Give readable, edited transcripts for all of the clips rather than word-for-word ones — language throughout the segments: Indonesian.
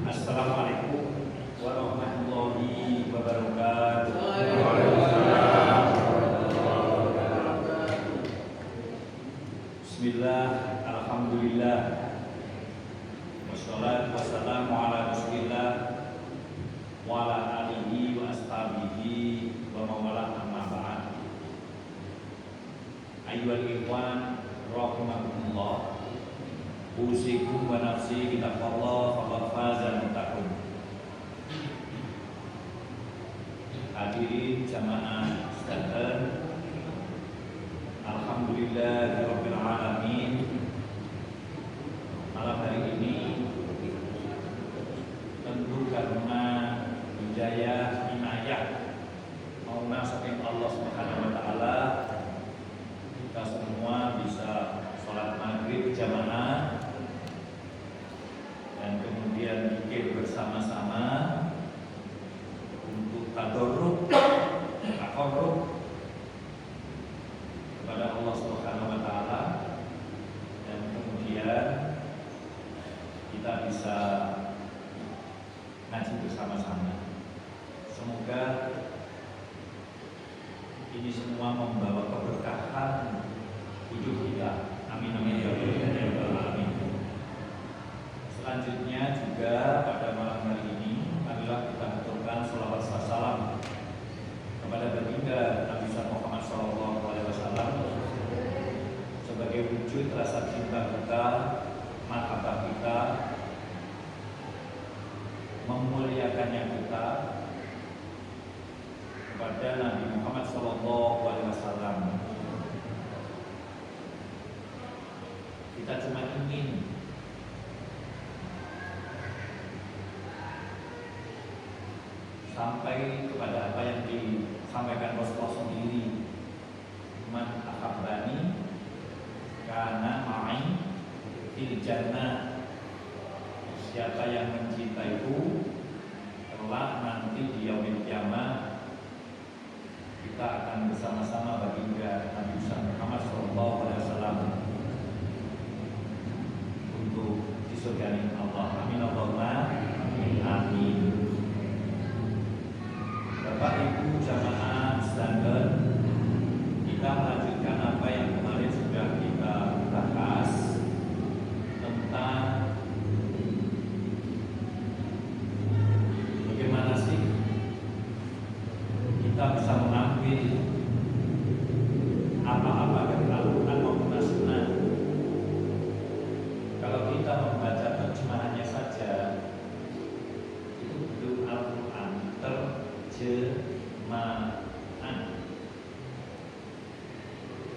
Assalamualaikum warahmatullahi wabarakatuh. Bismillah, alhamdulillah, wassalatu wassalamu ala rasulillah wa ala alihi wa ashabihi wa mawala amma ba'd. Ayyuhal ikhwan rahimakumullah, usikum wa nafsi bitaqwallah faqad fazal muttaqun. Hadirin jamaah sekalian, alhamdulillahirabbil alamin. Malam hari ini tentu karena hidayah inayah mauna saking Allah Subhanahu wa taala, kita semua bisa sholat maghrib jamaah dan kemudian zikir bersama-sama untuk tadarruk kepada Allah Subhanahu wa taala, dan kemudian kita bisa ngaji bersama-sama. Semoga ini semua membawa keberkahan hidup kita. Amin amin ya rabbal alamin. Selanjutnya juga pada malam hari ini marilah kita aturkan sholawat salam kepada baginda Nabi Muhammad SAW sebagai wujud rasa cinta kita, mahabbah kita, memuliakannya kita kepada Nabi Muhammad SAW. Kita cuma ingin sampai kepada apa yang disampaikan Rasulullah sendiri, man ahabbani kana ma'i fil jannah. Siapa yang mencintaiku kelak nanti di yaumil qiyamah kita akan bersama-sama baginda Nabi Muhammad SAW untuk di surga Allah. Amin Allahumma amin. Bapak Ibu jamaah sekalian, kita melanjutkan apa yang kemarin sudah kita bahas tentang bagaimana sih kita bisa mengambil apa-apa dari Al-Quran maupun As-Sunnah. Kalau kita membaca terjemahannya saja itu belum Al-Quran terjemahan.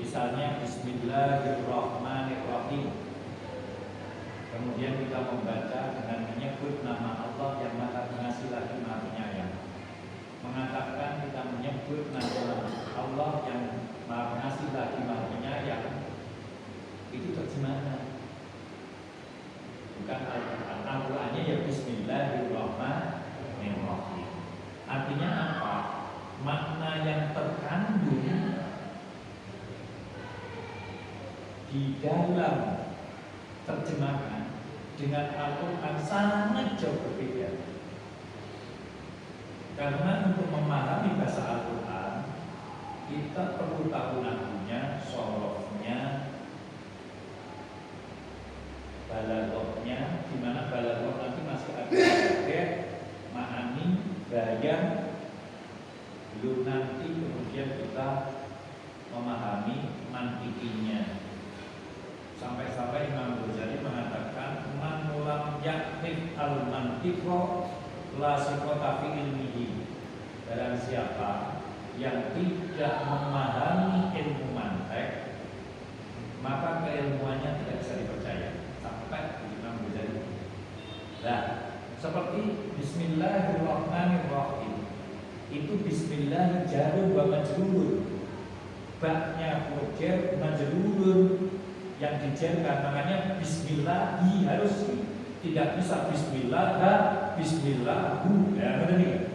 Misalnya Bismillahirrahmanirrahim, kemudian kita membaca dengan menyebut nama Allah yang Maha Pengasih lagi Maha Penyayang. Mengatakan kita menyebut nama Allah yang Maha Pengasih lagi Maha Penyayang, itu terjemahan, bukan Al-Quran. Al-Qurannya ya Bismillahirrahmanirrahim. Artinya apa? Makna yang terkandung di dalam terjemahan dengan Al-Quran sangat jauh berbeda. Karena untuk memahami bahasa Al-Quran kita perlu tahu nahwunya, sorofnya, balaghahnya, di mana balaghah nanti masih ada ma'ani, bayan, belum nanti kemudian kita memahami mantikinya. Sampai-sampai Imam Ghazali mengatakan man lam ya'rif al-mantiqa la siqata fi ilmihi. Barang siapa yang tidak memahami ilmu mantek, maka keilmuannya tidak bisa dipercaya. Sampai Imam Ghazali. Nah, seperti Bismillahirrahmanirrahim, itu Bismillah jarum wa majrurun, baknya huruf jar, majrurun yang dijerkan, makanya Bismillahi harus, tidak bisa Bismillah, Bismillahu. Ya, benar nih.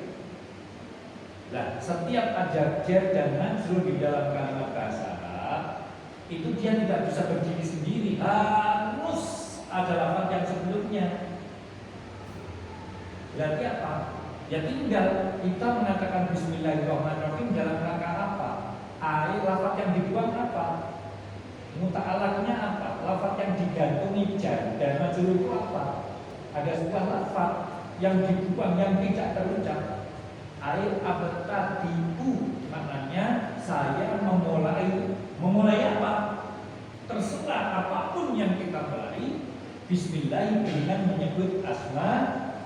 Nah, setiap ada jar dan majrur di dalam kalimat bahasa Arab, itu dia tidak bisa berdiri sendiri, harus ada lafaz yang sebelumnya. Berarti apa? Ya tinggal kita mengatakan Bismillahirrahmanirrahim dalam rangka apa? Lafaz yang dibuang apa? Muta'alaknya apa? Lafaz yang digantungi jar dan majrur itu apa? Ada sebuah lafaz yang dibuang yang tidak terucap. Abtadi'u, maknanya saya memulai apa? Terserah apapun yang kita mulai, Bismillah dengan menyebut asma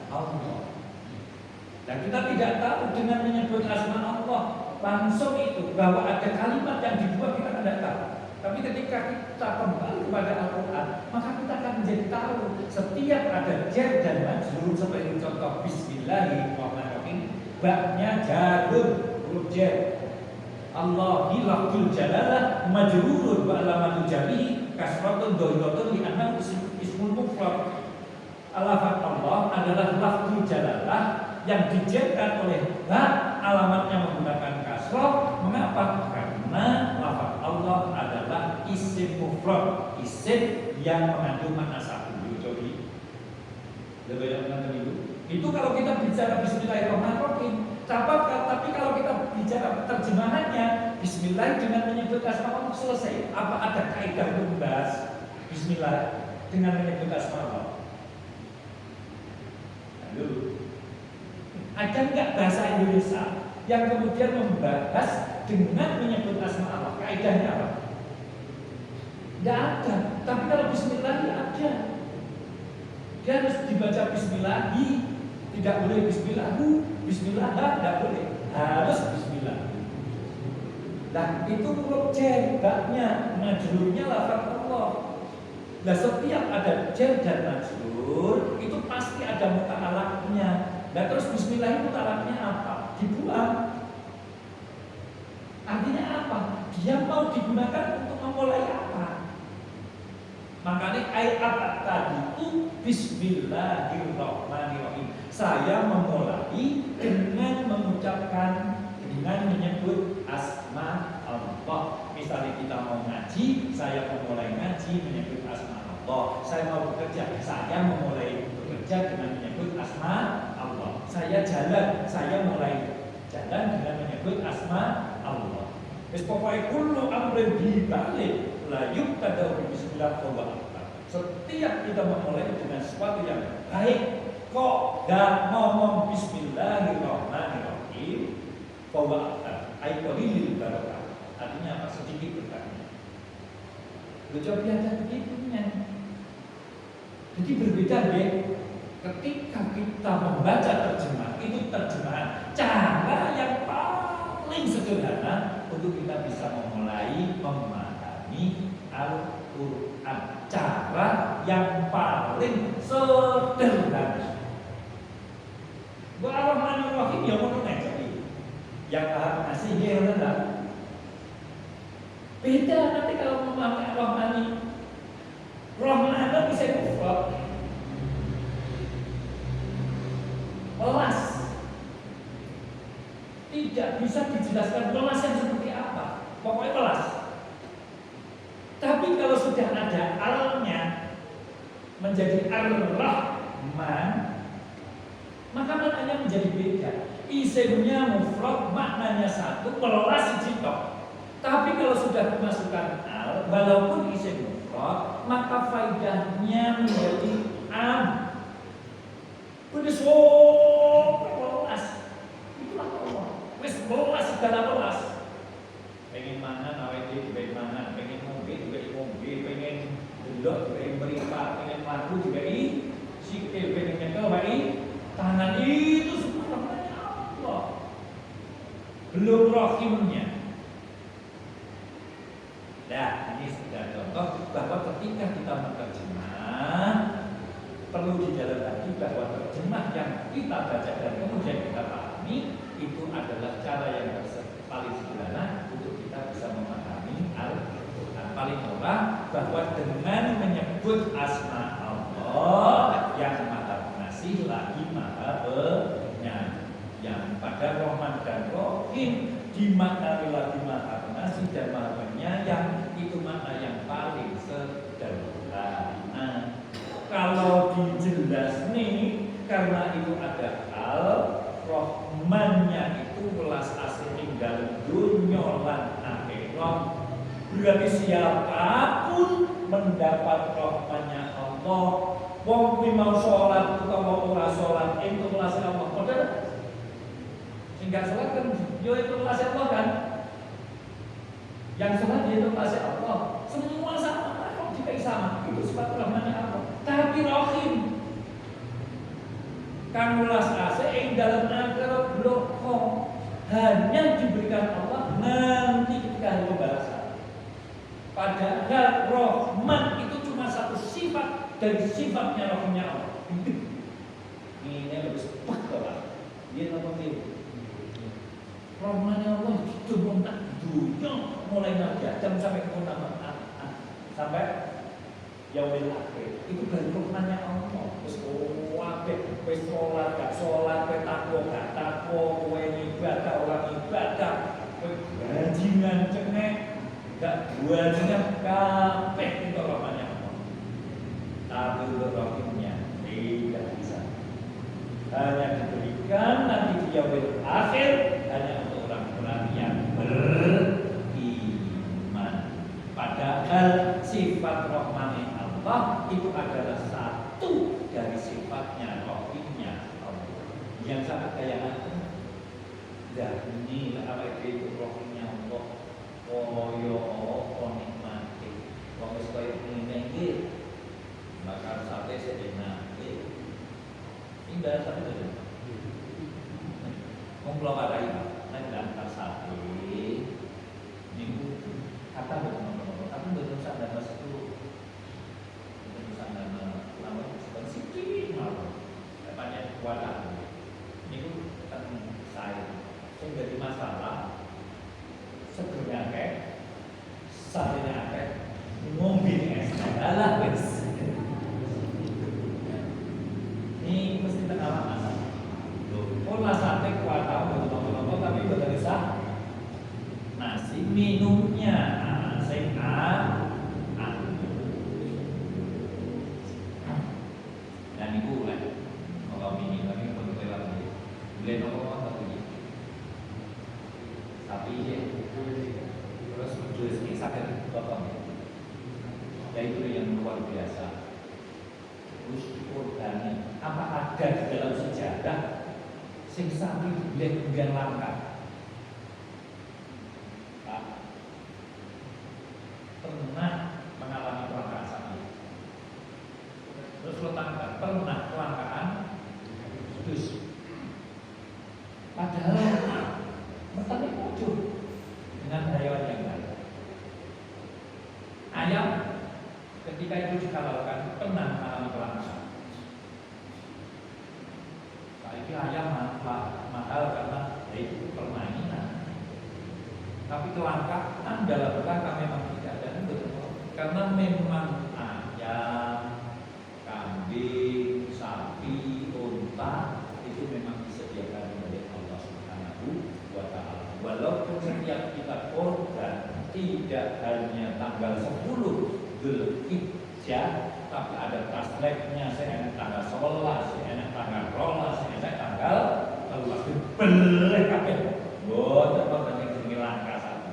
Allah. Dan kita tidak tahu dengan menyebut asma Allah langsung itu bahwa ada kalimat yang dibuat kita tidak tahu. Tapi ketika kita kembali kepada Al-Quran, maka kita akan menjadi tahu setiap ada jar dan majrur seperti contoh Bismillahirrahmanirrahim, baknya jarun huruf jar. Allahi lafzul jalalah majrurun wa alamatul jari kasratun dhairatun li anna ismul mufrad. Lafaz Allah adalah lafzul jalalah yang dijarkan oleh ba, alamatnya menggunakan kasrah. Mengapa? Karena lafaz Allah adalah isim mufrad, isim yang mengandung makna satu. Jadi itu kalau kita bicara Bismillahirrahmanirrahim. Tapi kalau kita bicara terjemahannya, Bismillah dengan menyebut asma Allah selesai. Apa ada kaidah untuk membahas Bismillah dengan menyebut asma Allah? Lalu ada nggak bahasa Indonesia yang kemudian membahas dengan menyebut asma Allah? Kaidahnya apa? Nggak ada. Tapi kalau Bismillah ya ada. Dia harus dibaca Bismillahi, tidak boleh Bismillahu, Bismillah tidak boleh, harus Bismillah. Dan itu huruf jar, baknya, majrurnya lafaz Allah. Nah setiap ada jar dan majrur itu pasti ada muta'alaknya. Nah terus Bismillah itu muta'alaknya apa? Dibuang. Artinya apa? Dia mau digunakan untuk memulai apa? Makanya ayat tadi itu Bismillahirrahmanirrahim. Saya memulai dengan mengucapkan, dengan menyebut asma Allah. Misalnya kita mau ngaji, saya memulai ngaji menyebut asma Allah. Saya mau bekerja, saya memulai bekerja dengan menyebut asma Allah. Saya jalan, saya mulai jalan dengan menyebut asma Allah. Wis pokoke kullu amrin dibalik la yubtada bi bismillah wa setiap kita memulai dengan sesuatu yang baik, kok gak ngomong Bismillahirrahmanirrahim, bahwa qalilil barakah. Artinya apa? Sedikit berkahnya. Coba ada begitunya. Jadi berbeda deh. Ketika kita membaca terjemah, itu terjemahan cara yang paling sederhana untuk kita bisa memulai memahami Al-Quran. Cara yang paling sederhana. Ar-Rahmanir-Rahim yang mau jadi yang paham ngasih dia rendah. Beda nanti kalau memahami Ar-Rahmani. Rahman bisa mufrad. Welas. Tidak bisa dijelaskan welas yang seperti apa. Pokoknya welas. Tapi kalau sudah ada alnya menjadi ar-Rahman, maka maknanya menjadi beda. Isimnya mufrad, maknanya satu, welas jitok. Tapi kalau sudah dimasukkan al, walaupun isim mufrad, maka faidahnya menjadi am. Udah welas. Itulah Allah. Wis welas segala welas. Pengen mangan awet dhewe mangan, pengen ngombe pengen delok pengen meripat, pengen mlaku juga sikil, pengen nyekel tangan, itu semua namanya Allah. Belum rahimnya. Nah, ini sudah contoh bahwa ketika kita menerjemah perlu dijalan lagi bahwa terjemah yang kita baca dan kemudian kita pahami itu adalah cara yang paling sederhana untuk kita bisa memahami Al-Quran. Paling murah bahwa dengan menyebut asma Allah yang maha pengasih lagi maha penyayang, yang pada Rahman dan Rahim dimaknai lagi maha pengasih dan maha penyayang, itu makna yang paling sederhana. Kalau dijelas nih karena itu ada hal Rahmannya itu welas asih tinggal dunya lan akhirat. Berarti siapapun mendapat rahmannya Allah, wong kuwi mau sholat utawa ora sholat itu welas Allah. Padahal sing gak sholat kan yo itu welas Allah kan. Yang sholat itu welas Allah. Semua sama, kok dikai sama. Itu sifat rahmannya Allah. Tapi rahim kan welas asih ing dalam akhirat bloko hanya diberikan Allah nanti ketika hari pembalasan. Padahal Rahman itu cuma satu sifat dari sifatnya Rahimnya Allah. Ini lebih sepah lah. Dia apa itu? Rahmannya Allah itu tak dunia mulai Nabi Adam sampai ke sampai yaumil akhir. Itu dari Rahmannya Allah. Wis sholat, gak sholat, kowe takwa, gak takwa, kowe ibadah, orang ibadah, kowe bajingan cengek, gak bajingan kabeh itu Rahmannya Allah. Tapi untuk Rahimnya tidak bisa. Hanya diberikan nanti di yaumil akhir hanya untuk orang-orang yang beriman. Padahal sifat Rahmannya Allah itu adalah satu dari sifatnya Rahimnya Allah. Yang sangat kaya hati. Dan ini apa itu Rahimnya Allah. Koyo nikmati. Wong wis koyo ngene iki. Makan sate sedenak. Indah sate itu. Wong kula warai nek antar sate niku kata betul-betul tapi betul sadar mas itu betul sadar nama sedikit malu depannya wadah niku kan saya sing jadi masalah segernya kayak satenya kayak ngombe es adalah wes ini mesti terkalah masalah pola sate kuatau betul-betul tapi betul sah nasi minumnya sing dan ibu lah kalau minum ini betul lagi boleh nomor tapi terus terus ini sakit potong ya itu yang luar biasa terus dikorbankan apa ada di dalam sejarah sing sapi boleh kemudian langka pernah mengalami kelangkaan sapi terus lo tangkap pernah kelangkaan terus padahal bertani muncul dengan hewan yang lain ayam ketika itu dikalalkan pernah mengalami kelangkaan ini ayam mahal karena itu permainan tapi kelangkaan dalam rangka memang tidak ada karena memang ayam, kambing, sapi, unta itu memang disediakan oleh Allah Subhanahu wa Ta'ala. Walaupun setiap kita korban tidak hanya tanggal 10 Dzulhijjah, tapi ada tasleknya, saya enak tanggal 11, saya enak tanggal 12, saya enak tanggal 12. Beleh kabeh. Boten yang sing langka sapi.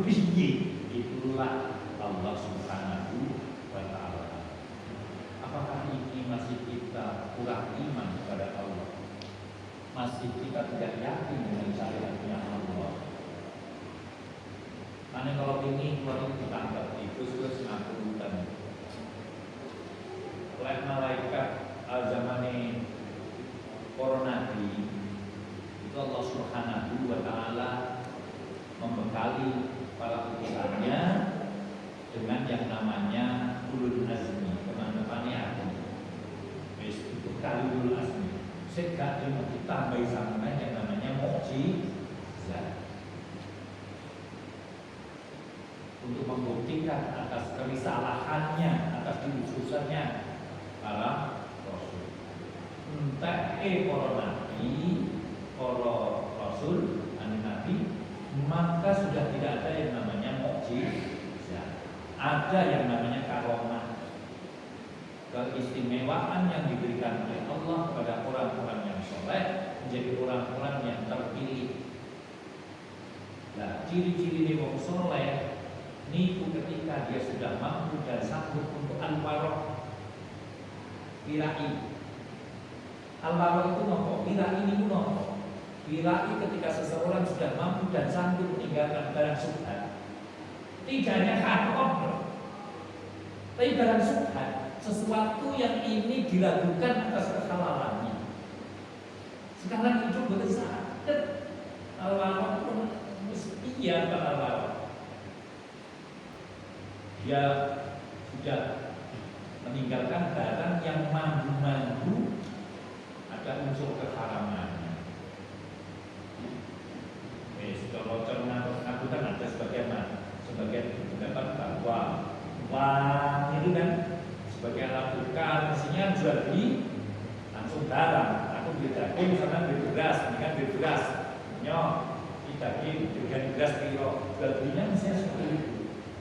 Piye itulah Allah Subhanahu wa Ta'ala. Apakah ini masih kita kurang iman kepada Allah? Masih kita tidak yakin dengan syariatnya Allah? Karena kalau ini ditangkap itu terus ngapunten. Oleh malaikat al-zamani corona itu Allah Subhanahu wa Ta'ala membekali para utusannya dengan yang namanya ulul azmi, teman-temannya aku. Itu kali ulul azmi. Sehingga ditambahi sama yang namanya mukjizat. Untuk membuktikan atas kerisalahannya, atas diutusannya para rasul. Entah para nabi, para rasul, nabi, maka sudah tidak ada yang namanya mukjizat. Ada yang namanya karomah. keistimewaan yang diberikan oleh Allah kepada orang-orang yang soleh menjadi orang-orang yang terpilih. Nah, ciri-ciri wong soleh niku ketika dia sudah mampu dan sanggup untuk al-warok wirai. Al-warok itu nopo, wirai ini nopo. Wirai ketika seseorang sudah mampu dan sanggup meninggalkan barang syubhat. Tidak hanya haram, tapi barang syubhat, sesuatu yang ini diragukan atas kehalalannya. Sekarang itu bersadar al-warok pun iya al-warok. Dia sudah meninggalkan barang yang mandu-mandu ada unsur keharamannya. Secara ngabutan ada sebagian berpendapat bahwa uang itu kan sebagai alat tukar, mestinya jual beli langsung barang. Aku beli daging, misalnya beli beras, mendingan beli beras, nyok, daging, dengan beras kilo, jual belinya mestinya seperti itu.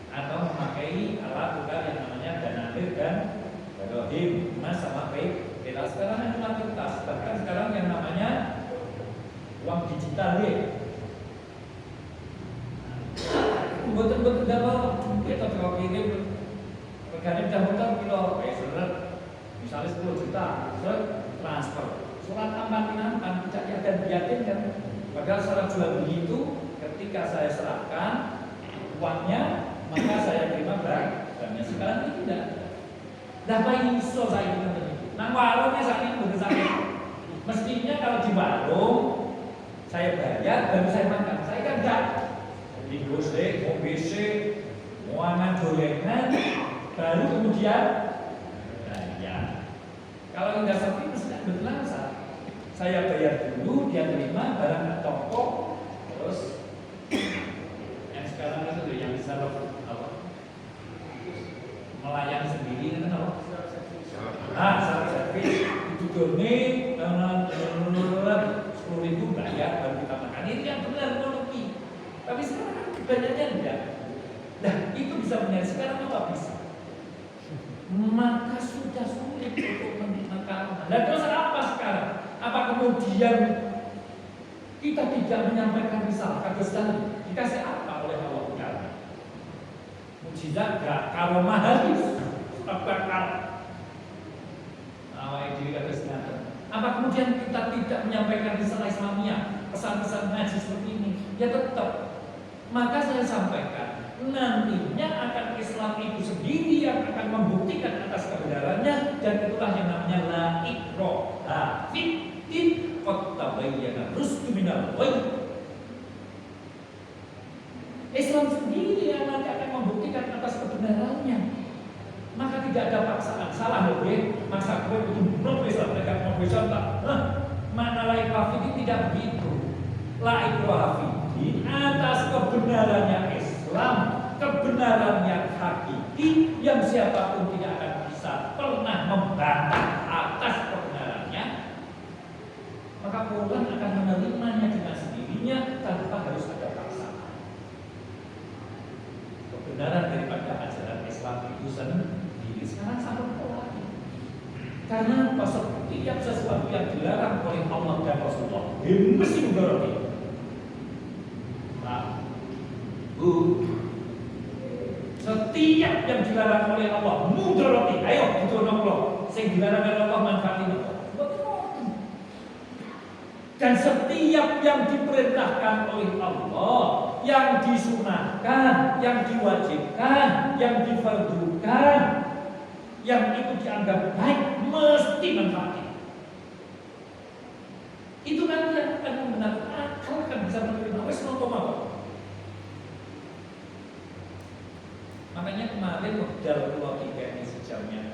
Atau memakai alat tukar yang namanya dananir dan barohim, emas sama perak. Sekarang yang kuantitas, bahkan sekarang yang namanya uang digital ya. Betul-betul dapat kita kalau kirim regane udah kilo seret misalnya 10 juta seret transfer surat aman tidak ada biatin kan, padahal syarat jual beli itu ketika saya serahkan uangnya maka saya terima barangnya. Sekarang ini tidak. Dapat ini iso saya itu nah warungnya saat ini begitu sakit. Mestinya kalau di warung saya bayar baru saya makan, saya kan enggak di gosek, mau BC, mau aman gorengan, baru kemudian bayar. Kalau tidak seperti itu tidak berlangsung. Saya bayar dulu, dia terima barang toko, terus yang sekarang itu yang bisa apa? Melayani sendiri itu apa? Self service itu doni 10.000 bayar baru kita makan. Ini yang benar ekonomi. Tapi sekarang banyaknya enggak. Nah itu bisa benar. Sekarang apa bisa? Maka sudah sulit untuk menikmati. Nah terus apa sekarang? Apa kemudian kita tidak menyampaikan risalah? Kados tadi dikasih apa oleh Allah Taala? Mujizat gak? Karomah hadis? Bakar awal diri kados ngaten. Apa kemudian kita tidak menyampaikan risalah Islamiyah, pesan-pesan ngaji seperti ini? Ya tetap. Maka saya sampaikan, nantinya akan Islam itu sendiri yang akan membuktikan atas kebenarannya, dan itulah yang namanya la ikraha fid din qad tabayyana rusdu minal ghayy. Islam sendiri yang nanti akan membuktikan atas kebenarannya. Maka tidak ada paksaan. Salah loh gue, masa gue itu belum bisa tegak mau bisa tak? Mana la ikraha fid din tidak begitu. La ikraha fid din atas kebenarannya Islam, kebenaran yang hakiki yang siapapun tidak akan bisa pernah membantah atas kebenarannya, maka orang akan menerimanya dengan sendirinya tanpa harus ada paksaan. Kebenaran daripada ajaran Islam itu sendiri sekarang sangat lagi. Karena setiap sesuatu yang dilarang oleh Allah dan Rasulullah mesti mudoroti. Setiap yang dilarang oleh Allah mudoroti. Ayo itu Allah. Sing dilarang oleh Allah manfaatin. Dan setiap yang diperintahkan oleh Allah, yang disunahkan, yang diwajibkan, yang difardukan, yang itu dianggap baik, mesti manfaatin. Itu nanti yang akan membenarkan akal akan bisa menerima. Wes nonton apa? Makanya kemarin modal Pulau 3 ini sejauhnya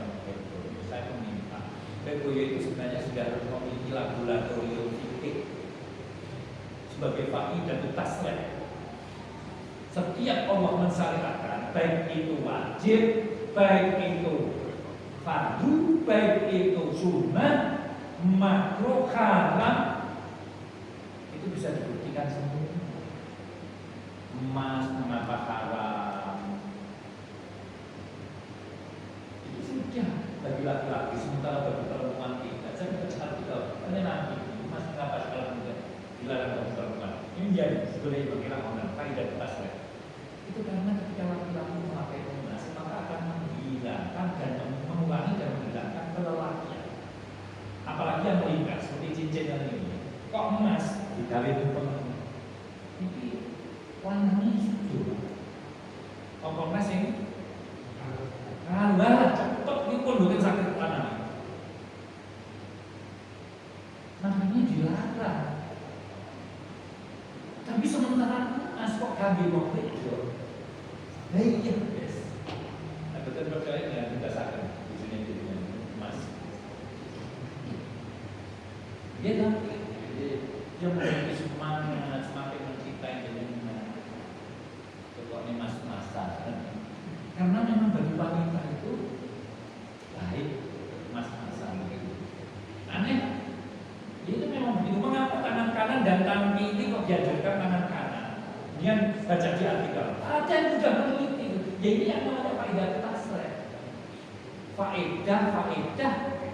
saya meminta Leboyo itu sebenarnya sudah harus memiliki laboratorium fikih sebagai fakih dan tasrih. Setiap Allah mensyariatkan, baik itu wajib, baik itu fardu, baik itu sunnah, makruh, haram, itu bisa dibuktikan semua. Emas mengapa haram? Itu sudah bagi laki-laki, sementara bagi perempuan tidak. Saya berkata kita, hanya nanti Mas kenapa sekarang tidak dilarang bagi perempuan? Ini menjadi sebenarnya bagaimana orang kaidah tasawuf. Itu karena ketika laki-laki memakai emas maka akan menghilangkan dan mengurangi dan menghilangkan kelelakian. Apalagi yang melingkar seperti cincin dan ini. Kok emas dikawin penuh? Ini warnanya hijau. Komponas ini kalah cepet ini pun bukan sakit tanah. Namanya dilarang. Tapi sementara emas kok kami mau beda. Iya, yes. Nah, betul percaya ya kita sakit di sini dengan emas. Dia tapi dia memiliki semangat, semakin mencintai dengan pokoknya mas-masan. Karena memang bagi wanita itu baik mas-masan. Aneh, itu memang begitu. Mengapa tangan kanan dan tangan kiri kok diajarkan tangan kanan? Kemudian baca di artikel. Ada yang sudah meneliti. Ya ini yang namanya faedah tasreh. Faedah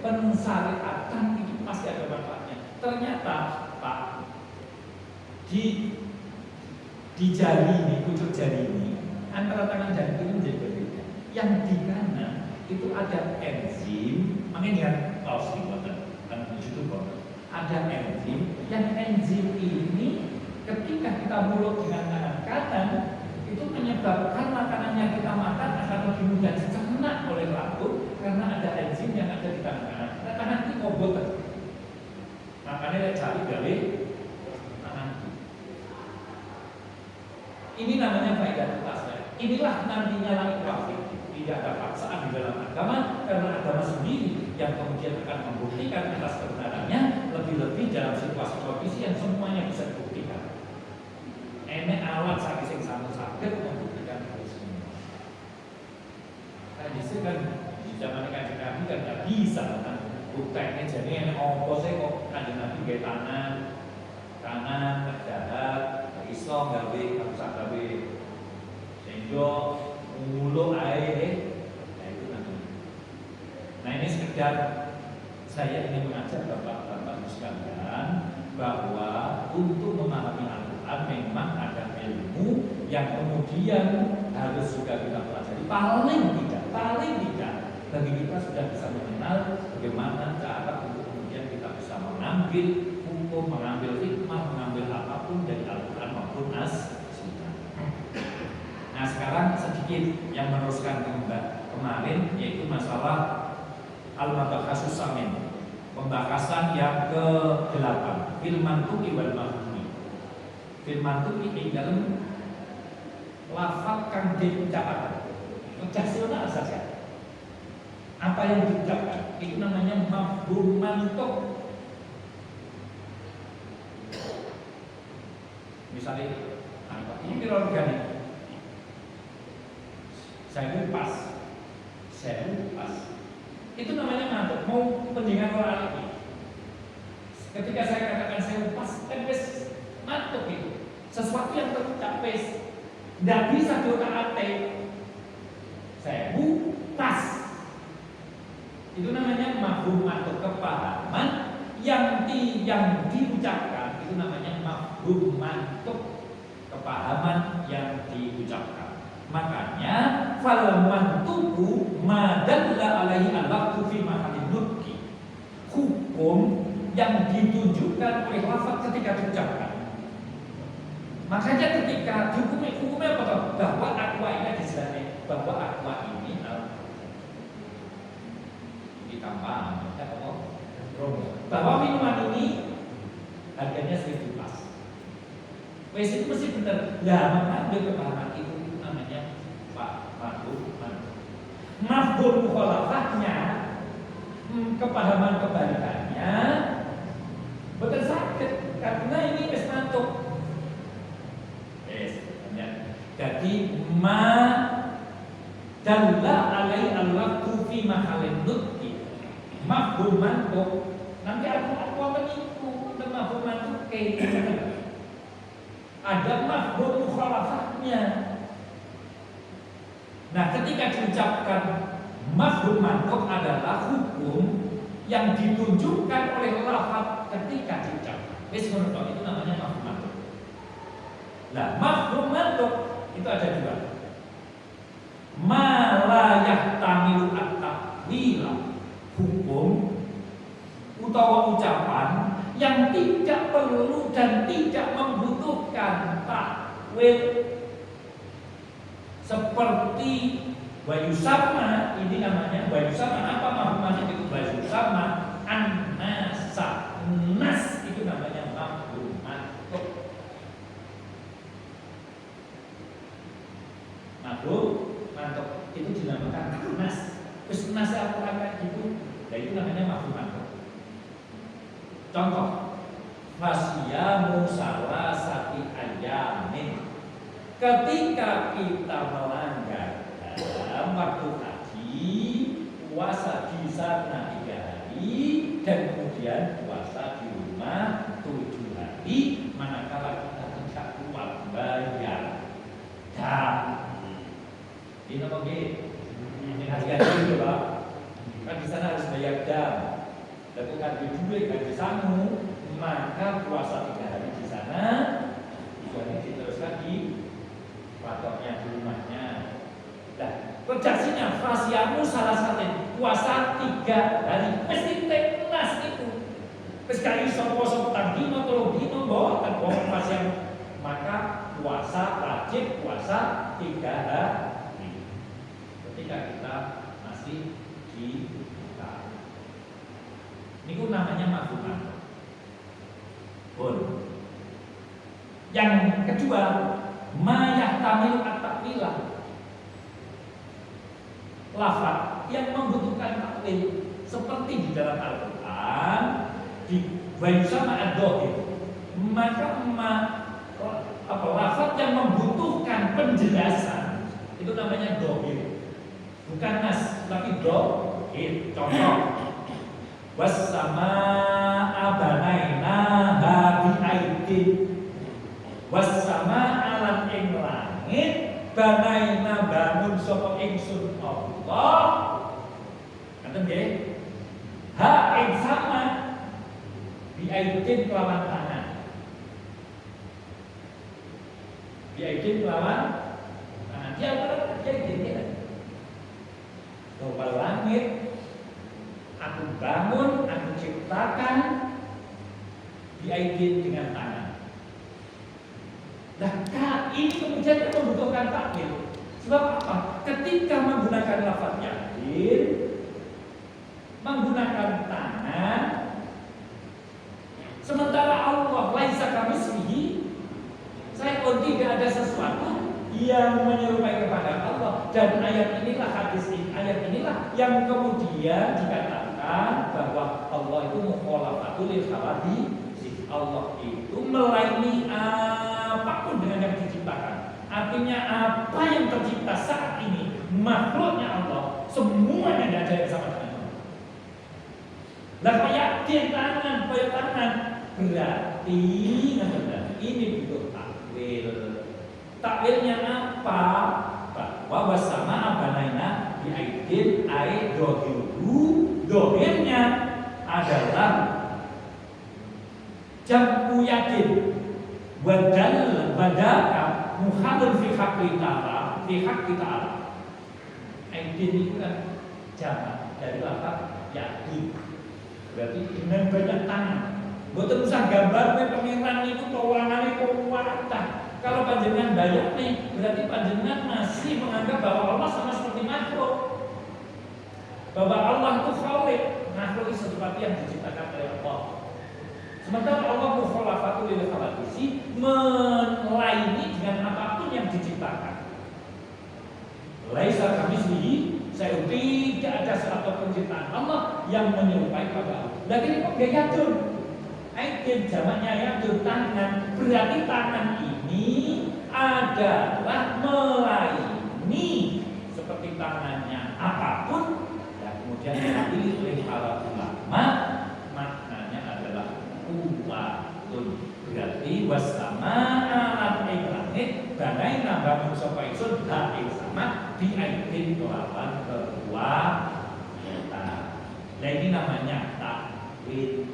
pensyariatan itu pasti ada manfaatnya. Ternyata Pak di jari ini, pucuk jari ini antara tangan dan kiri menjadi berbeda. Yang di kanan itu ada enzim, makanya dia kaos di bawah kan itu ada enzim. Yang enzim ini ketika kita mulut dengan tangan kanan itu menyebabkan makanan yang kita makan akan lebih mudah dicerna oleh lambung karena ada enzim yang ada di tangan kanan. Nah, tangan kiri kobot. Makanya cari gawe tangan kiri. Ini namanya faedah tasawuf. Inilah nantinya langit wafik. Tidak ada paksaan di dalam agama karena agama sendiri yang kemudian akan membuktikan atas kebenarannya, lebih-lebih dalam situasi kondisi yang semuanya bisa dibuktikan. Enek alat sakit yang sakit membuktikan hal semua. Nah, justru kan di zaman Kanjeng Nabi kan nggak bisa kan buktinya jadi enek opo sih kok Kanjeng Nabi gaya tangan kanan terjahat iso gawe karusak gawe sehingga mulu air nah itu nanti. Nah ini sekedar saya ingin mengajak bapak-bapak sekalian bahwa untuk memahami Al-Quran memang ada ilmu yang kemudian harus juga kita pelajari. Paling tidak bagi kita sudah bisa mengenal bagaimana cara untuk kemudian kita bisa mengambil hukum, mengambil hikmah, mengambil apapun dari Al-Quran maupun As-Sunnah. Nah sekarang sedikit yang meneruskan kemarin yaitu masalah Al-Mabakhasus Samin, pembahasan yang ke-8 Filmantuki wal Mahmumi. Filmantuki ing dalam lafaz kang diucapkan rasional saja. Apa yang diucapkan itu namanya mafhum mantuk. Misalnya ini kira organik. Saya lupas. Itu namanya mantuk. Mau pendengar orang ini. Ketika saya katakan saya lupas, kan wis mantuk itu. Sesuatu yang terucap wis tidak bisa diotak-atik. Saya lupas. Itu namanya mafhum atau kepahaman yang diucapkan. Itu namanya mafhum mantuk, kepahaman yang diucapkan. Makanya fal mantuku madalla alaihi al-waqtu fi mahallin nutqi. Hukum yang ditunjukkan oleh lafaz ketika diucapkan. Makanya ketika hukumnya apa? Bahwa akwa ini disebutnya bahwa akwa ini tambahan bahwa minuman ini harganya 1.000 pas. Wes itu mesti benar. Lah mengambil kepahaman itu namanya mafhum. Mafhum mukhalafahnya, kepahaman kebalikannya betul sakit karena ini wis mantuk. Jadi ma dalla alai al-waqtu fi mahallin nutqi. Mafhum mantuk nanti aku menipu dan mafhum mantuk kayak ada mafhum mukhalafahnya. Nah ketika diucapkan Mafhum mantuk adalah hukum yang ditunjukkan oleh lafaz ketika diucapkan. Wis ngono itu namanya mafhum mantuk. Nah, mafhum mantuk itu ada dua. Ma la yahtamilu at-ta'wila, hukum utawa ucapan yang tidak perlu dan tidak membutuhkan takwil, seperti wayusama. Ini namanya wayusama. Apa maknanya itu wayusama? An-nasa. Nas itu namanya mafhum mantuk. Mafhum mantuk itu dinamakan nas. Terus nas apa kayak gitu? Nah, itu namanya mafhum mantuk. Contoh, fasyamu salasati ayamin. Ketika kita melanggar dalam waktu haji, puasa di sana 3 hari dan kemudian puasa di rumah 7 hari, manakala kita tidak kuat bayar dam. Ini apa ini hati-hati itu Pak. Kan di sana harus bayar dam. Lakukan di duit kan di sana, maka puasa 3 hari di sana, 3 hari diteruskan di patoknya di rumahnya. Nah, redaksinya fasyamu salah satu puasa 3 hari mesti tenas itu. Wis gak iso poso petang dino 3 dino mboten wong fasyamu. Maka puasa wajib puasa 3 hari. Ketika kita masih di ini namanya mafhum mantuk. Yang kedua, ma yahtamilu at-ta'wilah, lafaz yang membutuhkan takwil, seperti di dalam Al-Qur'an di wayusama ad-dhahir. Maka lafaz yang membutuhkan penjelasan itu namanya dhahir. Bukan nas, tapi dhahir. Contoh, was-samaa'a banainaha bi'aidin. Was-samaa'a lan ing langit banaina bangun sapa ingsun Allah. Ngaten nggih? Ha ing sama bi'aidin kelawan tangan. Bi'aidin kelawan tangan. Dia antara bi'aidin ya. Bahwa langit aku bangun, aku ciptakan biaidin dengan tangan. Nah, ini kemudian membutuhkan takwil. Sebab apa? Ketika menggunakan lafaz yadin, menggunakan tangan, sementara Allah laisa kamitslihi, saya pun tidak ada sesuatu yang menyerupai kepada Allah. Dan ayat inilah, hadis ini, ayat inilah yang kemudian dikatakan bahwa Allah itu mukhalafatul lil khawadith. Allah itu melayani apapun dengan yang diciptakan. Artinya apa yang tercipta saat ini, makhluknya Allah, semuanya tidak ada yang sama dengan Allah. Lah kayak tangan, berarti ini butuh takwil. Takwilnya apa? Bahwa wasama abanaina biaidin ai dohiru. Dohirnya adalah jam'u yadin badaka muhammadun fi haqqi ta'ala. Aidin itu kan jamak dari lafaz yadin. Berarti dengan banyak tangan. Mboten usah gambar pengiran itu keuangannya kuwatah. Kalau panjenengan bayar nih, berarti panjenengan masih menganggap bahwa Allah sama seperti makhluk. Bahwa Allah itu khaliq, makhluk itu sesuatu yang diciptakan oleh Allah. Sementara Allah mukhalafatul lil khawadisi, melayani dengan apapun yang diciptakan. Laisa kamitslihi, saya tidak ada suatu penciptaan Allah yang menyerupai pada Allah. Lagi ini kok yadun? Aidin jamaknya yadun, tangan. Berarti tangan ini adalah melayani seperti tangannya apapun. Dan kemudian dipilih oleh para ulama, maknanya adalah kuwatun. Berarti wasama alam ing langit banaina bangun sapa ingsun ha ing sama biaidin kelawan kekuatan. Nah ini namanya takwil.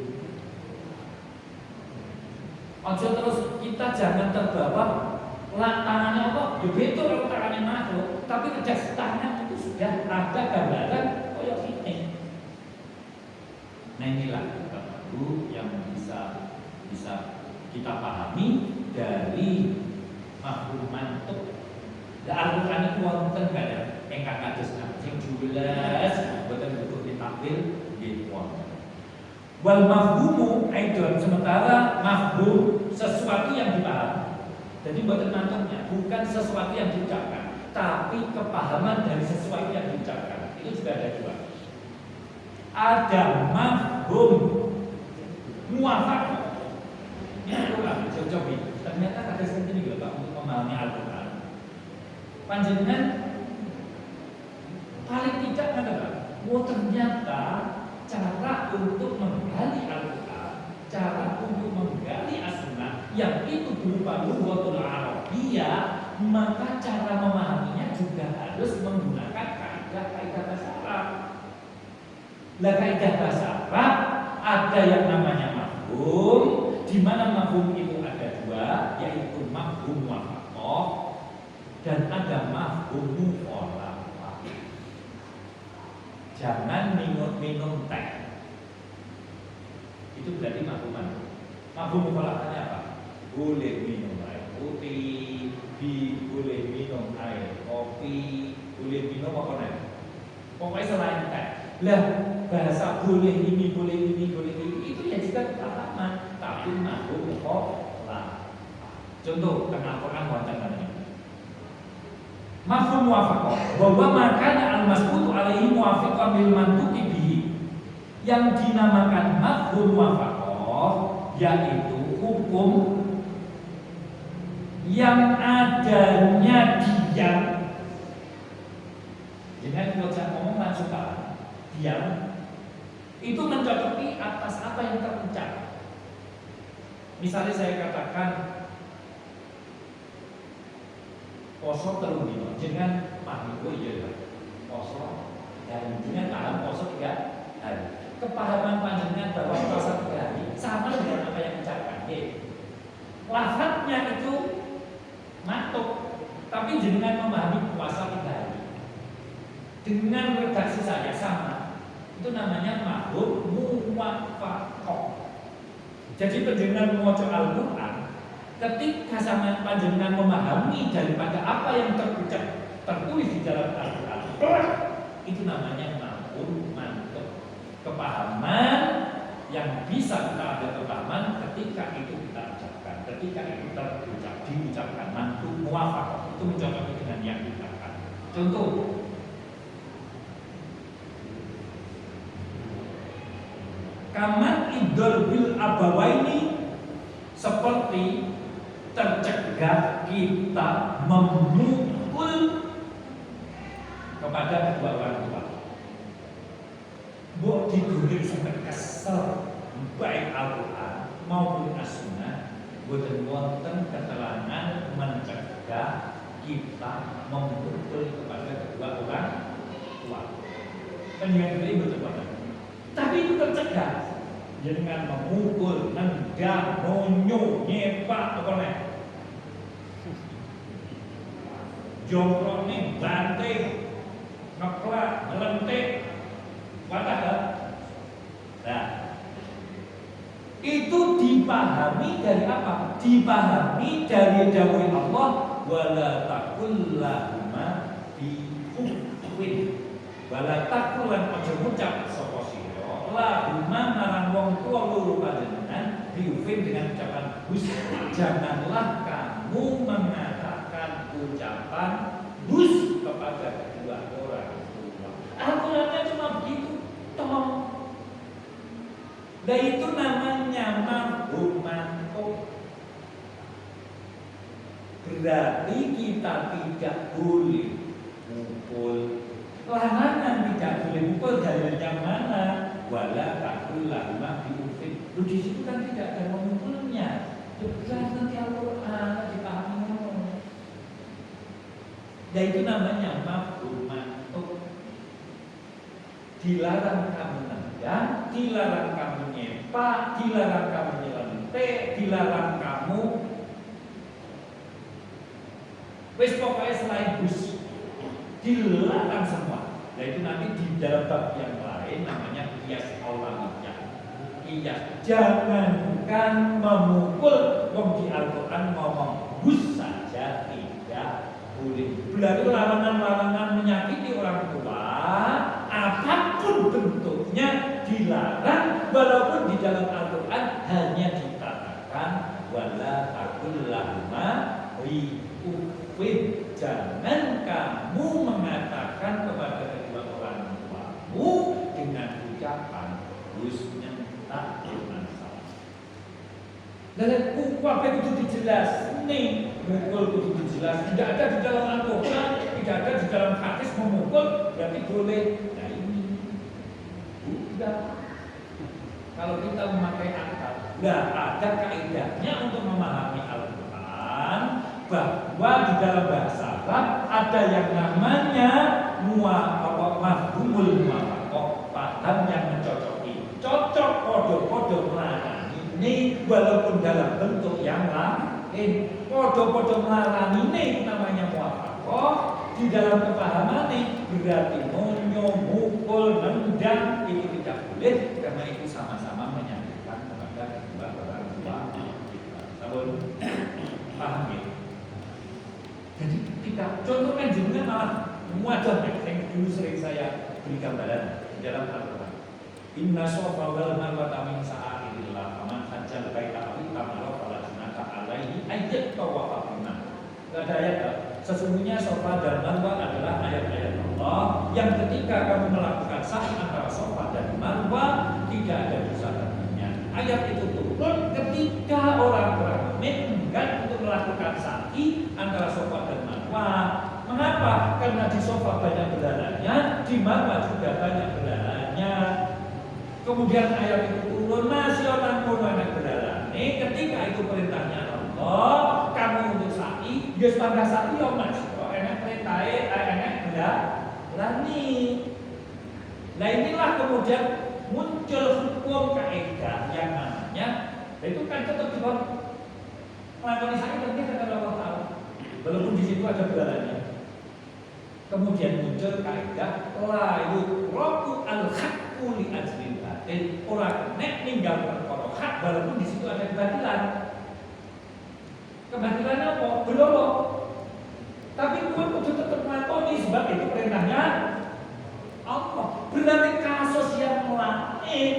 Ojo terus kita jangan terbawa tangannya Allah, ya betul kalau tangannya makhluk, tapi kerja tangan itu sudah ada gambaran koyok ini. Nah inilah baru yang bisa kita pahami dari mafhum mantuk. Al-Qur'an itu wonten kada ingkang kados sing jelas boten butuh ditakwil nggih wonten. Wal mafhumu aidon, sementara mafhum sesuatu yang dipahami. Jadi boten mantuknya bukan sesuatu yang diucapkan, tapi kepahaman dari sesuatu yang diucapkan. Itu juga ada dua. Ada mafhum muwafaqah. Ini Al-Qur'an, coba. Ternyata ada seperti ini Pak untuk memahami Al-Qur'an. Panjenengan paling tidak adalah ternyata cara untuk menggali Al-Qur'an, cara untuk menggali As-Sunnah yang itu berupa lughatul Arabiyyah, maka cara memahaminya juga harus menggunakan kaidah bahasa Arab. Lah kaidah bahasa Arab ada yang namanya mafhum, di mana mafhum itu ada dua, yaitu mafhum muwafaqah dan ada mafhum mukhalafah. Jangan minum teh. Itu berarti mafhum. Mafhum mukhalafahnya apa? Boleh minum air putih, boleh minum air kopi, boleh minum apa nih? Pokoknya selain teh. Lah bahasa boleh ini, itu ya juga pemahaman, tapi mafhum mukhalafah. Contoh tengah Al-Qur'an wonten ngene. Mafhum muwafaqah bahwa makanya al-masbutu alaihi muwafiqan bil mantuqi bihi, yang dinamakan mafhum muwafaqah yaitu hukum yang adanya diam. Jangan kalau saya ngomong langsung diam itu mencocoki atas apa yang terucap. Misalnya saya katakan poso telung dino, jangan paham itu iya lah. Poso dan jangan paham poso 3 hari. Kepahaman panjenengan bahwa puasa 3 hari sama dengan apa yang diucapkan. Lafadznya itu matuk, tapi jenengan memahami puasa 3 hari. Dengan redaksi saya sama, itu namanya mafhum muwafaqah. Jadi panjenengan maca Al-Qur'an, ketika sama panjenengan memahami daripada apa yang tertulis di dalam Al-Qur'an, itu namanya mafhum mantuk. Kepahaman yang bisa kita ada kepahaman ketika itu kita ucapkan, ketika itu diucapkan mantuk muwafaqah, itu mencocoki dengan yang diucapkan. Contoh, kaman idol bil abawaini, seperti tercegah kita memukul kepada kedua orang tua. Mbok digulir sampai kesel, baik Al-Qur'an maupun As-Sunnah, boten wonten keterangan mencegah kita memukul kepada kedua orang tua. Penjelasan ini betul betul. Tapi itu tercegah dengan memukul, nendang, nonyo, nyepak, pokoknya jongkrok nih, banting, ngeplak, ngelentik, wadah. Nah, itu dipahami dari apa? Dipahami dari dawuh Allah, wala taqul lahuma bi'uffin, wala taqul lan aja ngucap sapa sira lahuma marang wong tuwa loro panjenengan bi'uffin, dengan ucapan hus. Janganlah kamu mengatakan ucapan hus kepada kedua orang tua. Al-Qur'annya cuma begitu, toh. Dan itu namanya mafhum mantuk. Berarti kita tidak boleh mukul. Larangan tidak boleh mukul dari yang mana? Wala taqul lahuma bi'uffin. Di situ kan tidak ada memukulnya. Jelas nanti Al-Qur'an dipahami. Dan itu namanya mafhum mantuk. Dilarang kamu nendang, dilarang kamu nyepak, dilarang kamu nyelentik, dilarang kamu wis pokoknya selain bus dilarang semua. Nah itu nanti di dalam bab yang lain namanya qiyas aulamiyah. Qiyas, jangankan memukul, wong di Al-Quran ngomong bus saja tidak boleh. Berarti larangan-larangan menyakiti orang tua apapun bentuknya dilarang, walaupun di dalam Al-Quran hanya dikatakan wala taqul lahuma ri'ufin, jangan kamu mengatakan kepada kedua orang tuamu dengan ucapan husnul tak bermasalah. Dan kabeh kudu dijelas nih, mukul kudu dijelas. Tidak ada di dalam Al-Quran, tidak ada di dalam hadis memukul berarti boleh. Nah ini udah. Kalau kita memakai akal, nggak ada kaidahnya untuk memahami Al-Quran bahwa di dalam bahasa Arab ada yang namanya mafhumul muwafaqah, paham yang mencocoki, cocok podo-podo melarang ini walaupun dalam bentuk yang lain, podo-podo melarang ini namanya muwafaqah. Di dalam kepahaman ini berarti monyo, mukul, nendang itu tidak boleh karena itu sama-sama menyakitkan kepada kedua orang tua. Sabun paham ya? Jadi kita contohnya juga malah muadah yang dulu sering saya beri gambaran di dalam Al-Quran. Inna sofa wal marwata min sa'airillah faman hajjal baita aw tamara fala junaka alaihi ayat tawafa bina. Ada ayat sesungguhnya sofa dan marwah adalah ayat-ayat Allah yang ketika kamu melakukan sa'i antara sofa dan marwah tidak ada dosa baginya. Ayat itu turun ketika orang-orang mukmin enggan untuk melakukan sa'i antara sofa dan marwah. Mengapa? Karena di sofa banyak belalanya, di marwah juga banyak belalanya. Kemudian ayat itu turun, masih orang pun banyak belalanya. Ketika itu perintahnya Allah, kamu untuk sa'i, dia sepandang sa'i ya mas. Kok enak perintahnya, enak berani. Nah inilah kemudian muncul hukum kaidah yang namanya, itu kan tetap juga melakukan sa'i dan kita akan Allah tahu. Walaupun di situ ada belalanya. Kemudian muncul kaidah la yuqra'u al-haqqu li ajlil batil. Ora nek ninggal perkara hak walaupun di situ ada kebatilan. Kebatilan apa? Belum. Tapi kowe kudu tetep nglakoni sebab itu perintahnya Allah. Berarti kasus yang lain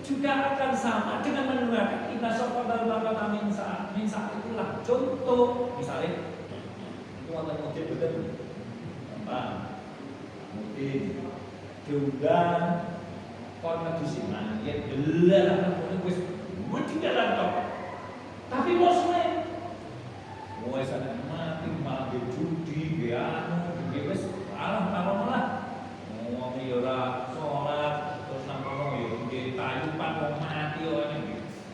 juga akan sama dengan menerapkan inna sofa wal marwata min itulah. Contoh misalnya itu wonten motif betul. Mungkin diundang kon disiman ya delalah ngono wis mesti dalan tok. Tapi muslim mulai sana mati malah judi anu wis alah malah wong yo ora salat terus nang kono yo nggih tayupan wong mati yo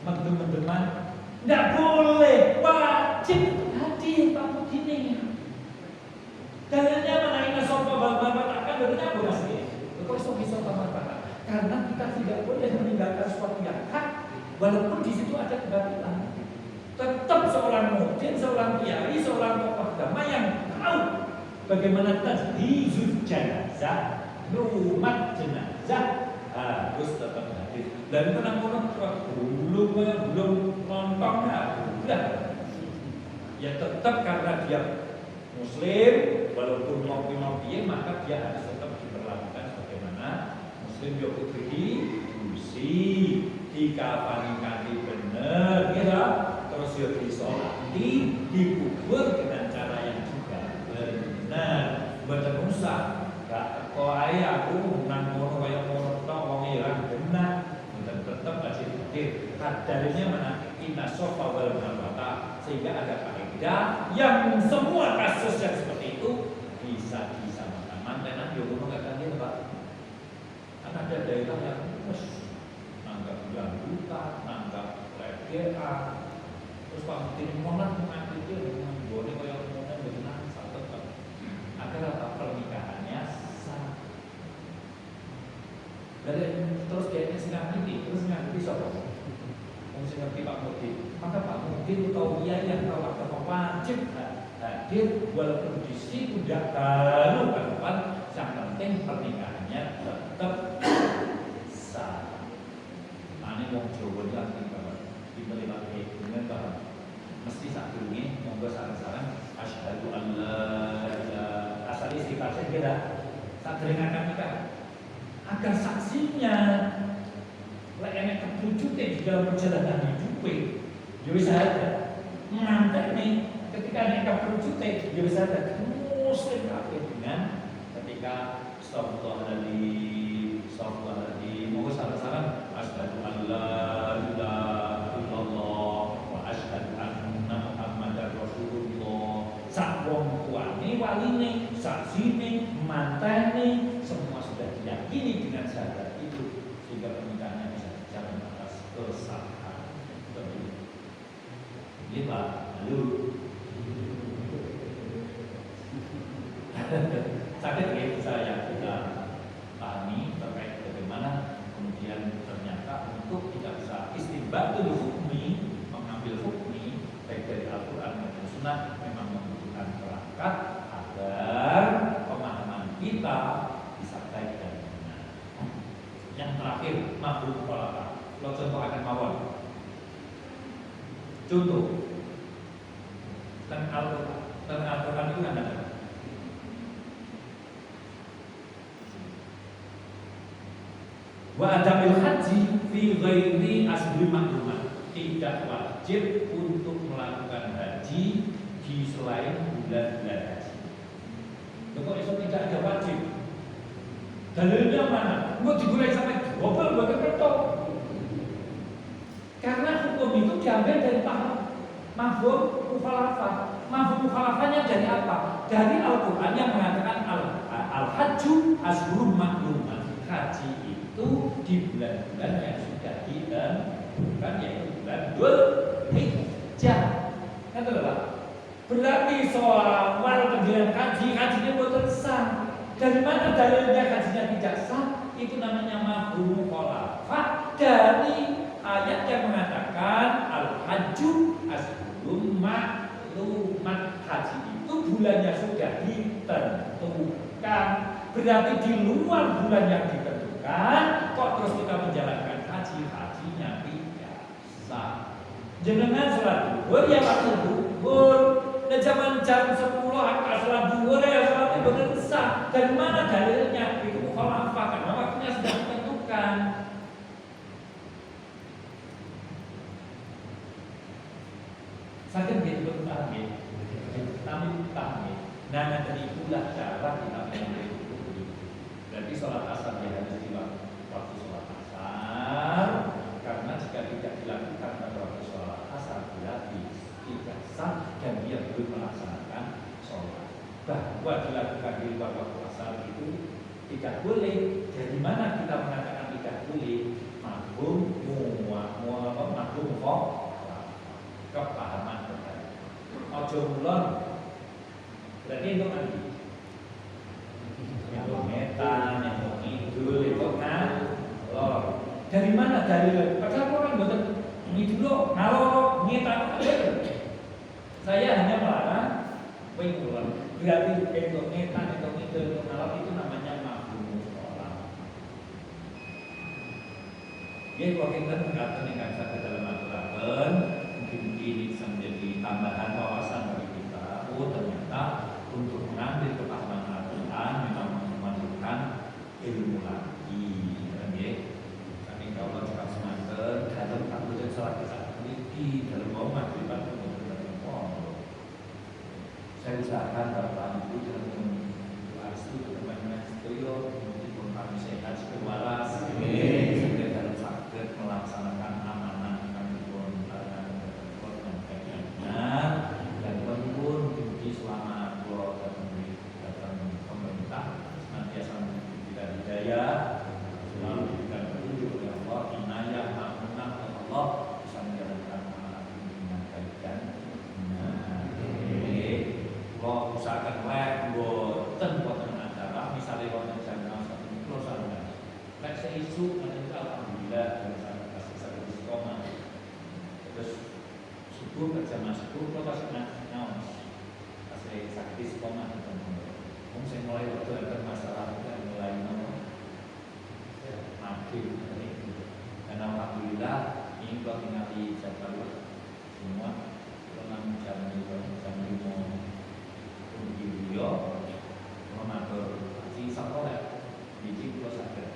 mendem-mendeman ndak boleh, wajib hadir Pak Mudine. Dalilnya mana ini sofa bal-bal akan berarti apa mas? Kok bisa bal-bal? Karena kita tidak boleh meninggalkan sesuatu yang hak, walaupun di situ ada kebatilan. Tetap seorang mukmin, seorang kiai, seorang tokoh agama yang tahu bagaimana tajdizul jenazah, rumah jenazah harus tetap hadir. Dan menang-menang belum nonton udah. Ya tetap karena dia Muslim, walaupun mau piye maka dia harus tetap diperlakukan sebagaimana Muslim yo kudu diusi, dikafani kanthi bener, ya. Terus yo disolati, dikubur dengan cara yang juga benar. Mboten usah gak kok ae aku nang ngono kaya ngono tok wong irang benar. Mboten tetep masih hadir. Kadarnya mana inna sofa wal marwata sehingga ada kaidah yang semua kasus yang seperti itu bisa disamakan. Mantenan yo ngono gak kangen Pak. Kan ada daerah yang nanggap dangdutan, nanggap reggae, terus Pak Mudin monan mengaku itu dengan boleh kaya monan dengan satu agar apa pernikahannya sah. Dari terus kayaknya sedang ini hadir atau yang atau agama wajib hadir walaupun di situ tidak karuan, yang penting pernikahannya tetap sah. Ane wong Jawa iki arti banget. Dipelihara dengan paham. Mesti sak durunge monggo sareng-sareng asyhadu an la ilaha asal istighfar kira sak durunge nikah. Agar saksinya lek enek kewujude di dalam perjalanan hidup ya wis ada. Mantene ketika enek kewujude ya wis ada. Muslim kabeh dengan ketika astagfirullahaladzim monggo sareng-sareng asyhadu an la ilaha illallah wa asyhadu anna muhammadar rasulullah. Sak wong tuane waline saksine mantene semua sudah diyakini dengan syahadat itu sehingga pernikahannya bisa berjalan atas kesabaran. Ini Pak, lalu sakit ya saya kita pahami terkait bagaimana kemudian ternyata untuk kita bisa istinbatul hukmi, mengambil hukmi baik dari Al-Quran maupun Sunnah memang membutuhkan perangkat agar pemahaman kita bisa baik dan benar. Yang terakhir, mafhum mukhalafa. Kalau contoh akan mawon. Contoh tentang Al-Quran itu ada. Wa adamil haji fi ghairi asli maklumat. Tidak wajib untuk melakukan haji di selain bulan-bulan haji. Kok itu tidak ada wajib? Dalilnya mana? Mau digulai sampai double bagaimana? Karena hukum itu diambil dari mafhum mukhalafah. Mafhum mukhalafahnya dari apa? Dari Al-Quran yang mengatakan al-hajju ashhurun ma'lumat. Haji itu di bulan-bulan yang sudah ditentukan, yaitu bulan Dzulhijjah. Kan Pak? Berarti soal pendirian hajinya boten sah. Dari mana dalilnya hajinya tidak sah? Itu namanya mafhum mukhalafah dari ayat yang mengatakan al-hajju ashhurun ma'lumat. Haji itu bulannya sudah ditentukan. Berarti di luar bulan yang ditentukan kok terus kita menjalankan hajinya tidak sah. Jenengan salat zuhur ya waktu zuhur. Nah zaman jam 10 salat zuhur ya salat boten sah. Dari mana dalilnya? Itu mukhalafah karena waktunya sudah ditentukan. Sakit gitu paham ya? Kami paham ya? Nah dari itulah cara kita mengambil hukum. Berarti sholat asar dia harus di waktu sholat asar. Karena jika tidak dilakukan pada waktu sholat asar berarti tidak sah dan dia belum melaksanakan sholat. Bahwa dilakukan di luar waktu asar itu tidak boleh. Dari mana kita mengatakan tidak boleh? Mafhum kepahaman berbeda. Ojo mulon. Berarti itu nanti. Yang ngetan, yang ngidul, itu ngalor. Dari mana dalil? Padahal orang betul ngidul, ngalor, ngetan. Saya hanya melarang ngulon. Berarti itu ngetan, itu ngidul, itu ngalor itu namanya mafhum mukhalafah. Dia kalau kita mengatakan yang saya ke dalam aturan, mungkin ini bisa menjadi tambahan wawasan bagi kita. Oh ternyata untuk mengambil kepahaman Al-Quran memang memerlukan ilmu lagi. Tapi kalau kita semangat dalam takbir salat kita memiliki dalam rumah pribadi dalam saya usahakan Bapak Ibu dalam doa itu teman-teman sekalian mungkin kami sehat waras sehingga dalam sakit melaksanakan amanah kami pun dan pun di selama dua datang pemerintah senantiasa memberi kita hidayah selalu diberikan petunjuk oleh Allah inayah amanah oleh Allah bisa menjalankan amanah ini dengan baik dan kalau usahakan boten acara misalnya wonten jam 1 kilo sarana lek seisu alhamdulillah dan saya kasih istiqomah terus subuh kerja 10 kalau pas naon asli sakit sekolah kamu saya mulai waktu ada masalah kan mulai makin dan alhamdulillah ini gua tinggal di Jakarta semua dengan jam 5 di Rio mengatur si sekolah biji gua sakit